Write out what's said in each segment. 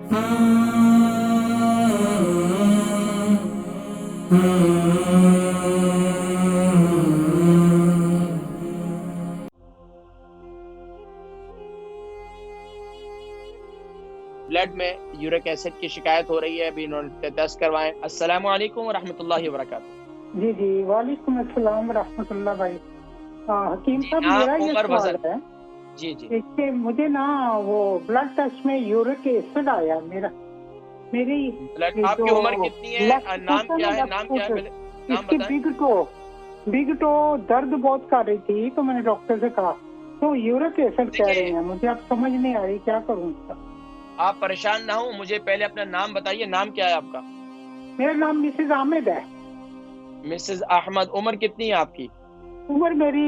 Blood में uric acid की शिकायत हो रही है, अभी इन्होंने टेस्ट करवाएं। अस्सलामु अलैकुम व रहमतुल्लाहि व बरकातुहू। जी जी, वालेकुम अस्सलाम रहमतुल्लाह भाई। हकीम जी, साहब, नाम, मेरा ये उम्र, सवाल वजन। है जी जी। कि मुझे ना वो ब्लड टेस्ट में यूरिक एसिड आया मेरी ब्लड, ये आपकी जो उम्र कितनी है? लेफ्ट नाम फुट है क्या ना, है? लेफ्ट नाम क्या है? फुट, पहले नाम इसकी बताएं। बिग टो दर्द बहुत कर रही थी, तो मैंने डॉक्टर से कहा तो यूरिक एसिड कह रहे देखिए, हैं। मुझे अब समझ नहीं आ रही क्या करूं इसका। आप परेशान ना हो, मुझे पहले अपना नाम बताइए। नाम क्या है आपका? मेरा नाम मिसेज आमिद है। मिसेज अहमद। उम्र कितनी है आपकी? उम्र मेरी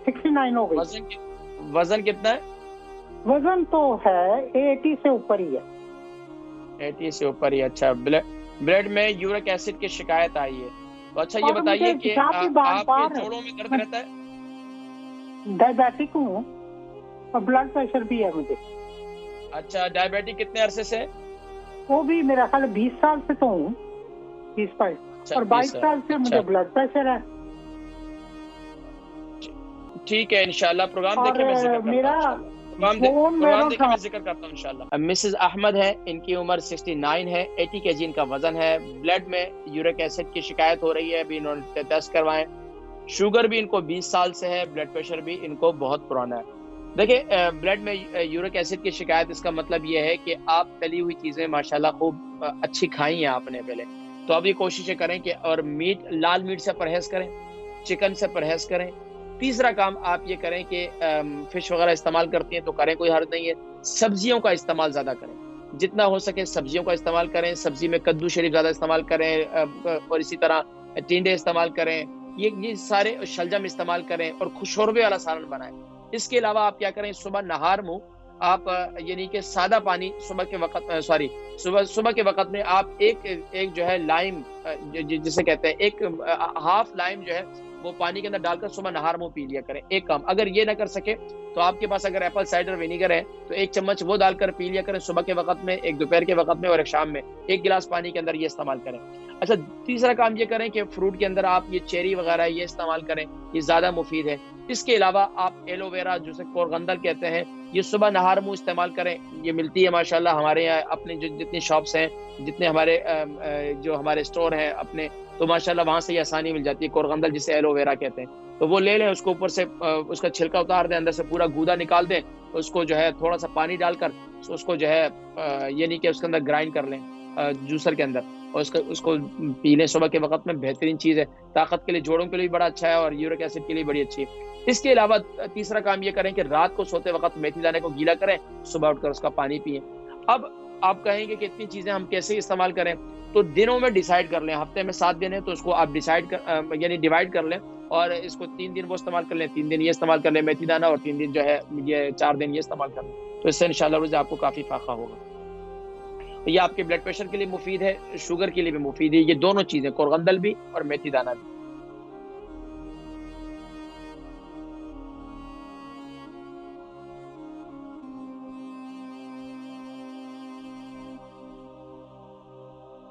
69 हो गई। वजन कितना है? वजन तो है 80 से ऊपर ही है। 80 से ऊपर ही। अच्छा, ब्लड में यूरिक एसिड की शिकायत आई है। तो अच्छा, ये और मुझे बताइए कि पेशाब भी बार आपके बार, जोड़ों में दर्द मैं रहता है? डायबिटिक हूँ और ब्लड प्रेशर भी है मुझे। अच्छा, डायबिटिक कितने अरसे से? वो भी मेरा ख्याल 20 साल से तो हूँ, 20-22। अच्छा, और 22 साल से मुझे अच्छा, ब्लड प्रेशर है। ठीक है। इंशाल्लाह प्रोग्राम और देखे मैं जिक्र करता हूँ मेरा इंशाल्लाह। बोन प्रोग्राम मेरो देखे मैं जिक्र करता हूँ इंशाल्लाह। मिसेज अहमद है, इनकी उम्र 69 है, 80 केजी इनका वजन है। ब्लड में यूरिक एसिड की शिकायत हो रही है, अभी इन्होंने टेस्ट करवाएं। शुगर भी इनको 20 साल से है, ब्लड प्रेशर भी इनको बहुत पुराना है। देखिए, ब्लड में यूरिक एसिड की शिकायत, इसका मतलब ये है कि आप तली हुई चीजें माशाल्लाह खूब अच्छी खाई हैं आपने पहले। तो अब ये कोशिश करें कि, और लाल मीट से परहेज करें, चिकन से परहेज करें। तीसरा काम आप ये करें कि फिश वगैरह इस्तेमाल करती हैं तो करें, कोई हर्ज नहीं है। सब्जियों का इस्तेमाल ज्यादा करें, जितना हो सके सब्जियों का इस्तेमाल करें। सब्जी में कद्दू शरीफ ज्यादा इस्तेमाल करें, और इसी तरह टिंडे इस्तेमाल करें। ये सारे शलजम इस्तेमाल करें और खुशोरबे वाला सालन बनाएं। इसके अलावा आप क्या करें, सुबह नहार मुंह आप यानी कि सादा पानी सुबह के वक्त, सॉरी, सुबह के वक्त में आप एक जो है लाइम, जिसे कहते हैं, एक हाफ लाइम जो है वो पानी के अंदर डालकर सुबह नहार मुंह पी लिया करें। एक काम, अगर ये ना कर सके तो आपके पास अगर एप्पल साइडर विनीगर है तो 1 चम्मच वो डालकर पी लिया करें सुबह के वक्त में, एक दोपहर के वक्त में और एक शाम में। 1 गिलास पानी के अंदर ये इस्तेमाल करें। अच्छा, तीसरा काम ये करें कि फ्रूट के अंदर आप ये चेरी वगैरह ये इस्तेमाल करें, ये ज्यादा मुफीद है। इसके अलावा आप एलोवेरा, जिसे कोरगंदल कहते हैं, ये सुबह नहार मुंह इस्तेमाल करें। ये मिलती है माशाल्लाह हमारे यहाँ, अपने जितनी शॉप्स हैं, जितने हमारे जो हमारे स्टोर हैं अपने, तो माशाल्लाह वहां से ये आसानी मिल जाती है। कोरगंदल जिसे एलोवेरा कहते हैं, तो वो ले लें, उसको ऊपर से उसका छिलका उतार दें, अंदर से पूरा गूदा निकाल दें। उसको जो है थोड़ा सा पानी डालकर उसको जो है ये नहीं कि उसके अंदर ग्राइंड कर लें जूसर के अंदर, और उसको पी लें सुबह के वक्त में। बेहतरीन चीज़ है, ताकत के लिए, जोड़ों के लिए भी बड़ा अच्छा है और यूरिक एसिड के लिए बड़ी अच्छी है। इसके अलावा तीसरा काम ये करें कि रात को सोते वक्त मेथी दाने को गीला करें, सुबह उठकर उसका पानी पिएं। अब आप कहेंगे कि इतनी चीज़ें हम कैसे इस्तेमाल करें, तो दिनों में डिसाइड कर लें। हफ्ते में 7 दिन है तो उसको आप यानी डिवाइड कर लें, और इसको 3 दिन वो इस्तेमाल कर लें, 3 दिन ये इस्तेमाल कर लें मेथी दाना, और 3 दिन जो है ये 4 दिन ये इस्तेमाल कर लें। तो इससे इंशाल्लाह रोज़ आपको काफ़ी फायदा होगा। ये आपके ब्लड प्रेशर के लिए मुफीद है, शुगर के लिए भी मुफीद है। ये दोनों चीज़ें, कोरगंदल भी और मेथी दाना भी।